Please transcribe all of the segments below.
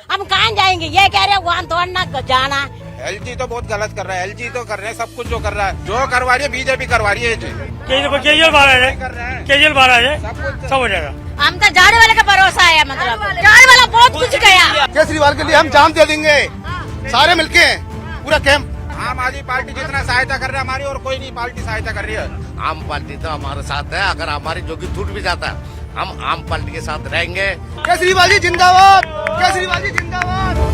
हम कहाँ जाएंगे, ये कह रहे हैं वहाँ तोड़ना जाना। एलजी तो बहुत गलत कर रहा है। एलजी तो कर रहे हैं सब कुछ जो कर रहा है, जो करवा रही है बीजेपी करवा रही है। केजरीवाल बारह है सब हो जाएगा। हम तो झाड़ू वाले का भरोसा है, मतलब झाड़ू वाला बहुत कुछ गया। केजरीवाल के लिए हम जान दे देंगे सारे मिलके, पूरा कैंप। आम आदमी पार्टी जितना सहायता कर रहा है हमारी, और कोई नहीं पार्टी सहायता कर रही है। आम पार्टी तो हमारे साथ है, अगर हमारी जोगी टूट भी जाता है हम आम पार्टी के साथ रहेंगे। केजरीवाल जी जिंदाबाद, केजरीवाल जी जिंदाबाद।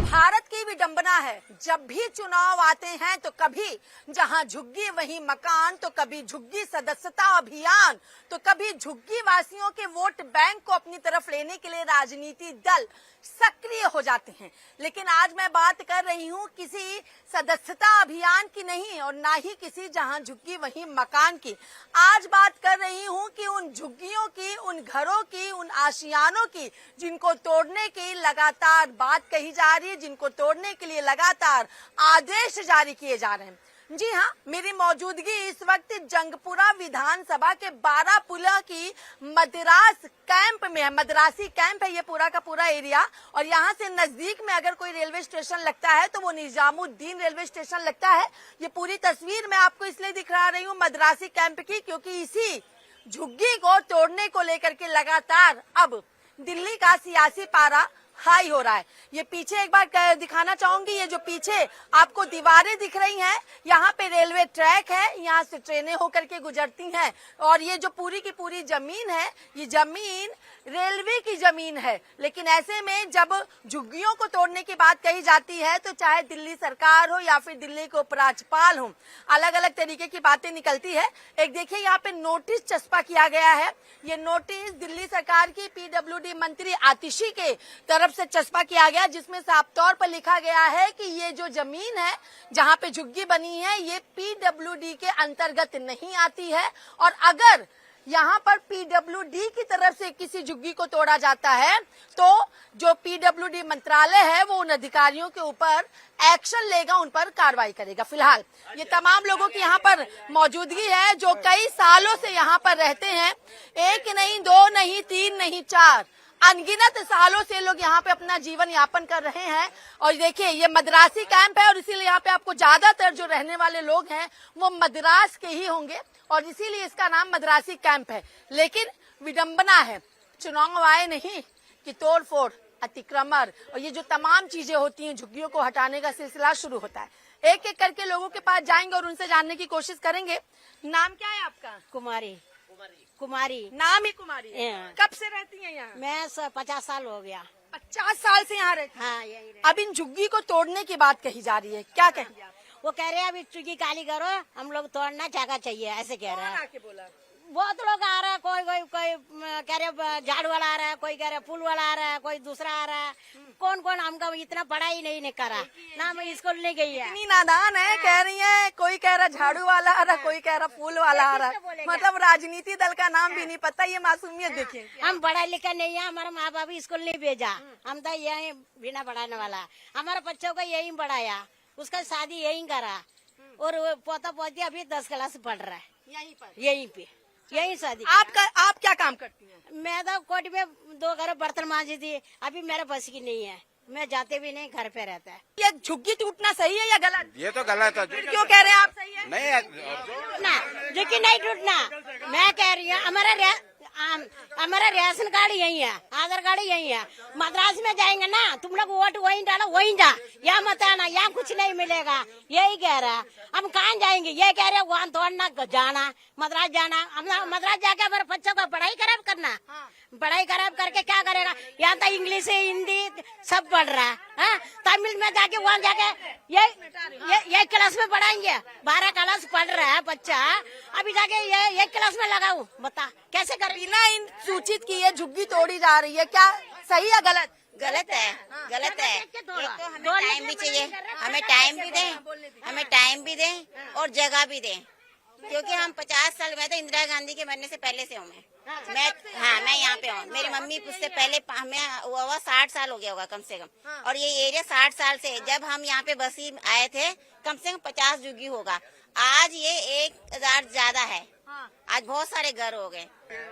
भारत की विडंबना है, जब भी चुनाव आते हैं तो कभी जहां झुग्गी वहीं मकान, तो कभी झुग्गी सदस्यता अभियान, तो कभी झुग्गी वासियों के वोट बैंक को अपनी तरफ लेने के लिए राजनीति दल सक्रिय हो जाते हैं। लेकिन आज मैं बात कर रही हूं किसी सदस्यता अभियान की नहीं, और ना ही किसी जहां झुग्गी वहीं मकान की। आज बात कर रही हूं कि उन झुग्गियों की, उन घरों की, उन आशियानों की जिनको तोड़ने की लगातार बात कही जा रही है, जिनको तोड़ने के लिए लगातार आदेश जारी किए जा रहे हैं। जी हाँ, मेरी मौजूदगी इस वक्त जंगपुरा विधानसभा के बारापुला की मद्रास कैंप में है। मद्रासी कैंप है ये पूरा का पूरा एरिया, और यहाँ से नजदीक में अगर कोई रेलवे स्टेशन लगता है तो वो निजामुद्दीन रेलवे स्टेशन लगता है। ये पूरी तस्वीर मैं आपको इसलिए दिखा रही हूँ मद्रासी कैंप की, क्योंकि इसी झुग्गी को तोड़ने को लेकर के लगातार अब दिल्ली का सियासी पारा हाई हो रहा है। ये पीछे एक बार दिखाना चाहूंगी, ये जो पीछे आपको दीवारें दिख रही हैं, यहाँ पे रेलवे ट्रैक है, यहाँ से ट्रेनें होकर के गुजरती हैं, और ये जो पूरी की पूरी जमीन है, ये जमीन रेलवे की जमीन है। लेकिन ऐसे में जब झुग्गियों को तोड़ने की बात कही जाती है तो चाहे दिल्ली सरकार हो या फिर दिल्ली के उपराज्यपाल हो, अलग अलग तरीके की बातें निकलती है। एक देखिए यहाँ पे नोटिस चस्पा किया गया है। ये नोटिस दिल्ली सरकार की पीडब्ल्यूडी मंत्री आतिशी के तरफ से चस्पा किया गया, जिसमें साफ तौर पर लिखा गया है कि ये जो जमीन है जहां पे झुग्गी बनी है ये पीडब्ल्यूडी के अंतर्गत नहीं आती है, और अगर यहाँ पर पीडब्ल्यूडी की तरफ से किसी झुग्गी को तोड़ा जाता है तो जो पीडब्ल्यूडी मंत्रालय है वो उन अधिकारियों के ऊपर एक्शन लेगा, उन पर कार्रवाई करेगा। फिलहाल ये तमाम लोगों की यहाँ पर मौजूदगी है जो कई सालों से यहाँ पर रहते हैं। एक नहीं, दो नहीं, तीन नहीं, चार अनगिनत सालों से लोग यहाँ पे अपना जीवन यापन कर रहे हैं। और देखिए ये मद्रासी कैंप है, और इसीलिए यहाँ पे आपको ज्यादातर जो रहने वाले लोग हैं वो मद्रास के ही होंगे, और इसीलिए इसका नाम मद्रासी कैंप है। लेकिन विडंबना है, चुनाव आए नहीं कि तोड़फोड़, अतिक्रमण और ये जो तमाम चीजें होती हैं, झुग्गियों को हटाने का सिलसिला शुरू होता है। एक एक करके लोगों के पास जाएंगे और उनसे जानने की कोशिश करेंगे। नाम क्या है आपका? कुमारी। नाम ही कुमारी। कब से रहती हैं यहाँ? मैं 50 साल हो गया। 50 साल से यहाँ रहती? हाँ, यही रहे। अब इन झुग्गी को तोड़ने की बात कही जा रही है, क्या कही आप? वो कह रहे हैं अभी झुग्गी खाली करो, हम लोग तोड़ना जगह चाहिए, ऐसे कह रहे हैं। आके बोला? बहुत लोग आ रहा है, कोई कह रहे झाड़ू वाला आ रहा है, कोई कह रहे फूल वाला आ रहा है, कोई दूसरा आ रहा है। कौन कौन हमका इतना पढ़ाई नहीं करा ना, मैं स्कूल नहीं गई है। इतनी नादान है, कह रही है कोई कह रहा झाड़ू वाला आ रहा, कोई कह रहा फूल वाला आ रहा, मतलब राजनीति दल का नाम भी नहीं पता। ये मासूमियत देखिए। हम पढ़ा लिखा नहीं है, हमारे माँ बाप स्कूल नहीं भेजा, हम तो यही बिना पढ़ाने वाला। हमारे बच्चों को यही पढ़ाया, उसका शादी यही करा, और पोता पोती अभी 10 क्लास पढ़ रहा है यहीं पे यही शादी। आप क्या काम करती हैं? मैं तो कोट में 2 घर बर्तन मांजी थी, अभी मेरे बस की नहीं है, मैं जाते भी नहीं, घर पे रहता है। ये झुग्गी टूटना सही है या गलत? ये तो गलत है। क्यों कह रहे हैं आप सही है? नहीं टूटना, झुग्गी नहीं टूटना। मैं कह रही हूँ हमारा रेशन कार्ड यही है, आधार कार्ड यही है। मद्रास में जाएंगे ना, तुम लोग वोट वहीं डालो, वहीं जा, यहाँ मत आना, यहाँ कुछ नहीं मिलेगा, यही कह रहा है। हम कहाँ जाएंगे, ये कह रहे वहाँ तोड़ना जाना, मद्रास जाना। हम मद्रास जाके हमारे बच्चों को पढ़ाई खराब करना, पढ़ाई खराब करके क्या करेगा? यहाँ तो इंग्लिश हिंदी सब पढ़ रहा है। तमिल में जाके वहाँ जाके ये क्लास में पढ़ाएंगे, 12 क्लास पढ़ रहा है बच्चा, अभी जाके ये क्लास में लगाऊं, बता कैसे कर? बिना इन सूचित किए झुग्गी तोड़ी जा रही है, क्या सही है गलत? गलत है, गलत है। एक तो हमें टाइम भी चाहिए, हमें टाइम भी दें और जगह भी दें। क्योंकि हम 50 साल में तो इंदिरा गांधी के मरने से पहले से हूँ मैं यहाँ पे हूँ। मेरी मम्मी उससे पहले हमें हुआ 60 साल हो गया होगा कम से कम। और ये एरिया 60 साल से है। जब हम यहाँ पे बसी आए थे कम से कम 50 झुग्गी होगा। आज ये 1000 ज्यादा है। आज बहुत सारे घर हो गए।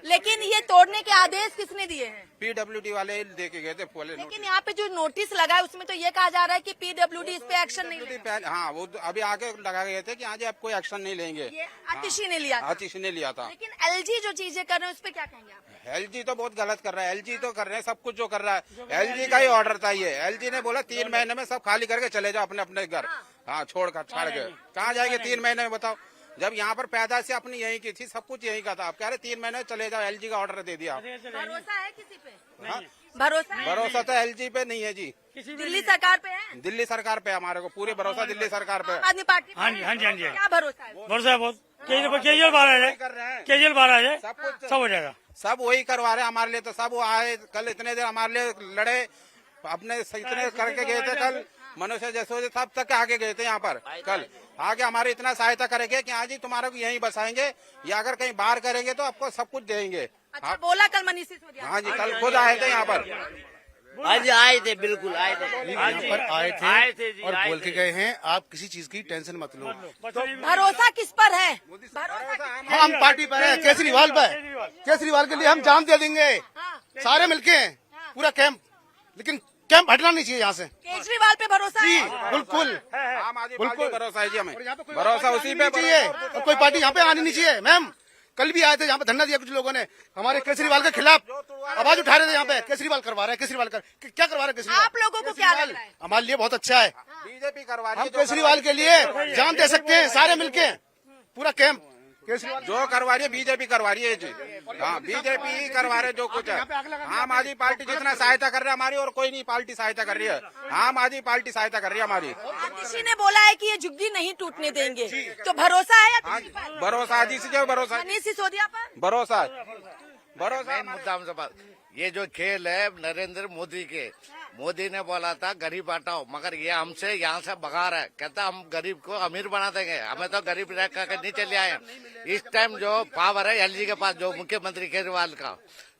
लेकिन ये तोड़ने के आदेश किसने दिए हैं? PWD वाले दे के गए थे फुल। लेकिन यहाँ पे जो नोटिस लगा है उसमें तो ये कहा जा रहा है कि PWD इस पे एक्शन नहीं लेगा। हाँ, वो अभी आके लगा गए थे कि आज आप कोई एक्शन नहीं लेंगे। ये आतिशी ने लिया था। आतिश ने लिया था। लेकिन LG जो चीजें कर रहे हैं उस पे क्या कहेंगे आप? LG तो बहुत गलत कर रहा है। LG तो कर रहे हैं सब कुछ जो कर रहा है। LG का ही ऑर्डर था ये। LG ने बोला 3 महीने में सब खाली करके चले जाओ अपने अपने घर। हाँ, छोड़ के कहाँ जाएंगे 3 महीने में बताओ। जब यहाँ पर पैदा से अपनी यहीं की थी, सब कुछ यहीं का था। आप कह रहे 3 महीने में चले जाओ। LG का ऑर्डर दे दिया। भरोसा है किसी पे? हाँ? भरोसा है? भरोसा तो LG पे नहीं है जी। दिल्ली सरकार पे है? दिल्ली सरकार पे हमारे को पूरे भरोसा दिल्ली सरकार पे। आम आदमी पार्टी पे हाँ जी, है? हाँ जी, हाँ जी। क्या भरोसा है? भरोसा है बहुत। केजरीवाल बाहर आ कर रहे जाए, हैं। केजरीवाल बाहर आ जाए, सब कुछ सब हो जाएगा। सब वही करवा रहे हैं हमारे लिए। तो सब वो आए कल इतने देर हमारे लिए लड़े, अपने इतने करके गए थे। कल मनुष्य जैसे सब तक आगे गए थे यहाँ पर। कल आगे हमारी इतना सहायता करेंगे कि हाँ जी तुम्हारे को यहीं बसाएंगे या अगर कहीं बाहर करेंगे तो आपको सब कुछ देंगे। अच्छा बोला कल मनीष सिसोदिया। हाँ जी, कल खुद आए थे यहाँ पर। आज आए थे, बिल्कुल आए थे। यहाँ पर आए थे और बोल के गए हैं आप किसी चीज की टेंशन मत लो। भरोसा किस पर है? भरोसा हम पार्टी पर है, केजरीवाल पर। केजरीवाल के लिए हम जान दे देंगे सारे मिलके, पूरा कैंप। लेकिन कैंप हटना नहीं चाहिए यहाँ से। केजरीवाल पे भरोसा जी है? बिल्कुल आम आदमी पार्टी बिल्कुल। भरोसा है जी हमें। और यहाँ पे कोई भरोसा पार्टी उसी आनी पे नहीं चाहिए और कोई पार्टी यहाँ पे आनी नहीं चाहिए। मैम कल भी आए थे यहाँ पे, धरना दिया कुछ लोगों ने हमारे केजरीवाल के खिलाफ, आवाज उठा रहे थे यहाँ पे। केजरीवाल करवा रहे हैं, केजरीवाल क्या करवा रहे हैं केजरीवाल? आप लोगों को क्या लग रहा है? हमारे लिए बहुत अच्छा है। बीजेपी करवा रही हम है। जो केजरीवाल के लिए जान दे सकते हैं सारे मिलके, पूरा कैंप। केजरीवाल जो करवा रही है बीजेपी करवा रही है जी। हाँ, बीजेपी ही करवा रहे जो कुछ है। आम आदमी पार्टी जितना सहायता कर रही है हमारी, और कोई नहीं पार्टी सहायता कर रही है। आम आदमी पार्टी सहायता कर रही है हमारी। किसी ने बोला है कि ये झुग्गी नहीं टूटने देंगे, तो भरोसा है हाँ, आतिशी पर? भरोसा जी से जो भरोसा मनीष सिसोदिया पर? भरोसा भरोसा मेन मुद्दा हमसे बात, ये जो खेल है नरेंद्र मोदी के, मोदी ने बोला था गरीब हटाओ, मगर ये हमसे यहाँ से भगा रहा है। कहता हम गरीब को अमीर बना देंगे, हमें तो गरीब रह कर नीचे ले आए। इस टाइम जो पावर है LG के पास, जो मुख्यमंत्री केजरीवाल का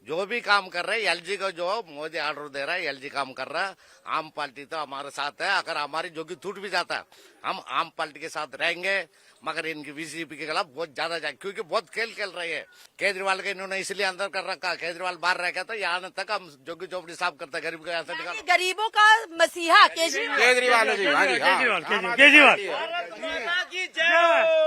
जो भी काम कर रहे हैं, LG को जो मोदी ऑर्डर दे रहा है, LG काम कर रहा है। आम पार्टी तो हमारे साथ है। अगर हमारी जोगी टूट भी जाता है, हम आम पार्टी के साथ रहेंगे। मगर इनकी बीजेपी के खिलाफ बहुत ज्यादा जाए, क्योंकि बहुत खेल रही है। केजरीवाल के इन्होंने इसलिए अंदर कर रखा, केजरीवाल बाहर रह गया तो यहाँ तक हम जोगी चौपड़ी साफ करते, गरीब को यहाँ से निकाल। गरीबों का मसीहा केजरीवाल। केजरीवाल जी। हाँ जी, हाँ। केजरीवाल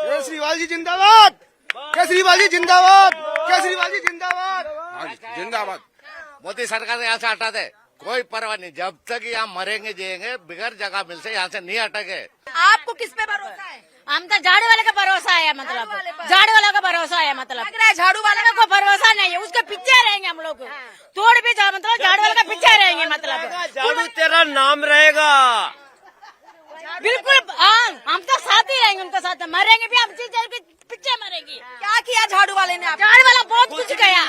केजरीवाल जी जिंदाबाद, केजरीवाल जी जिंदाबाद, केजरीवाल जी जिंदाबाद। हाँ जी, जिंदाबाद। मोदी सरकार यहाँ से हटा दे, कोई परवाह नहीं। जब तक यहाँ मरेंगे जिएंगे, बिगड़ जगह मिल से यहाँ से नहीं हटेंगे। आपको किस पे भरोसा है? हम तो झाड़ू वाले का भरोसा है, मतलब झाड़ू वाला का भरोसा है, मतलब लग रहा है झाड़ू वाले को भरोसा नहीं है, उसके पीछे रहेंगे हम लोग। तोड़ भी जा, मतलब झाड़ू वाले का पीछे रहेंगे, मतलब झाड़ू तेरा नाम रहेगा। बिल्कुल। हाँ, हम तो साथ ही रहेंगे, उनके साथ मरेंगे भी, हम पीछे मरेंगे। क्या किया झाड़ू वाले ने? आप झाड़ू वाला बहुत कुछ गया।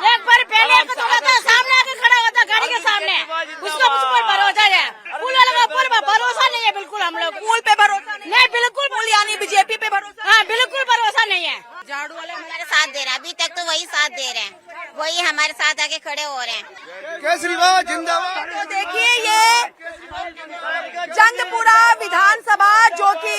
एक बार पहले एक थोड़ा था, सामने आके खड़ा हुआ था गाड़ी के सामने, उसका उस पर भरोसा है। पुल वाले का पुल भरोसा नहीं है बिल्कुल। हम लोग पुल पे भरोसा नहीं, बिल्कुल। पुल यानी बीजेपी पे भरोसा? हाँ, बिल्कुल भरोसा नहीं है। झाड़ू वाले हमारे साथ दे रहे हैं, अभी तक तो वही साथ दे रहे हैं, वही हमारे साथ आके खड़े हो रहे हैं। केजरीवाल जिंदाबाद। तो देखिए ये जंगपुरा विधानसभा जो कि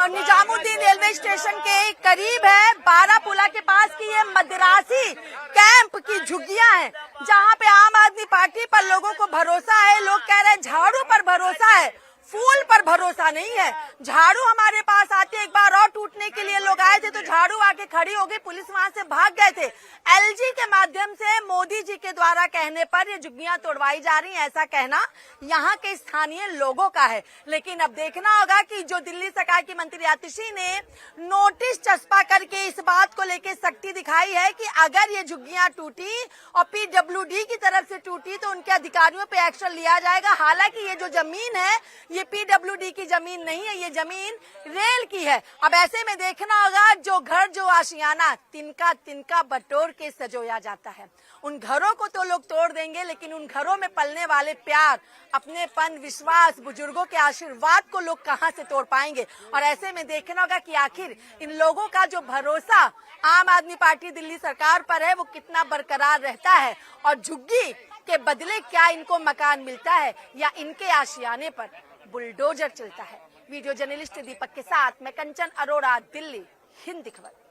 निजामुद्दीन रेलवे स्टेशन के करीब है, बारापुला के पास की ये मद्रासी कैंप की झुग्गियां हैं, जहां पे आम आदमी पार्टी पर लोगों को भरोसा है। लोग कह रहे हैं झाड़ू पर भरोसा है, फूल पर भरोसा नहीं है। झाड़ू हमारे पास आते, एक बार और टूटने के लिए लोग आए थे तो झाड़ू आके खड़ी हो गई, पुलिस वहां से भाग गए थे। LG के माध्यम से मोदी जी के द्वारा कहने पर ये झुग्गियां तोड़वाई जा रही हैं, ऐसा कहना यहाँ के स्थानीय लोगों का है। लेकिन अब देखना होगा कि जो दिल्ली सरकार की मंत्री आतिशी ने नोटिस चस्पा करके इस बात को लेकर सख्ती दिखाई है कि अगर ये झुग्गियां टूटी और PWD की तरफ से टूटी तो उनके अधिकारियों पे एक्शन लिया जाएगा। हालांकि ये जो जमीन है ये पीडब्ल्यूडी की जमीन नहीं है, ये जमीन रेल की है। अब ऐसे में देखना होगा जो घर जो आशियाना तिनका तिनका बटोर के सजोया जाता है, उन घरों को तो लोग तोड़ देंगे, लेकिन उन घरों में पलने वाले प्यार, अपनेपन, विश्वास, बुजुर्गों के आशीर्वाद को लोग कहां से तोड़ पाएंगे। और ऐसे में देखना होगा कि आखिर इन लोगों का जो भरोसा आम आदमी पार्टी दिल्ली सरकार पर है वो कितना बरकरार रहता है, और झुग्गी के बदले क्या इनको मकान मिलता है या इनके आशियाने पर बुलडोजर चलता है। वीडियो जर्नलिस्ट दीपक के साथ मैं कंचन अरोड़ा, दिल्ली, हिंद खबर।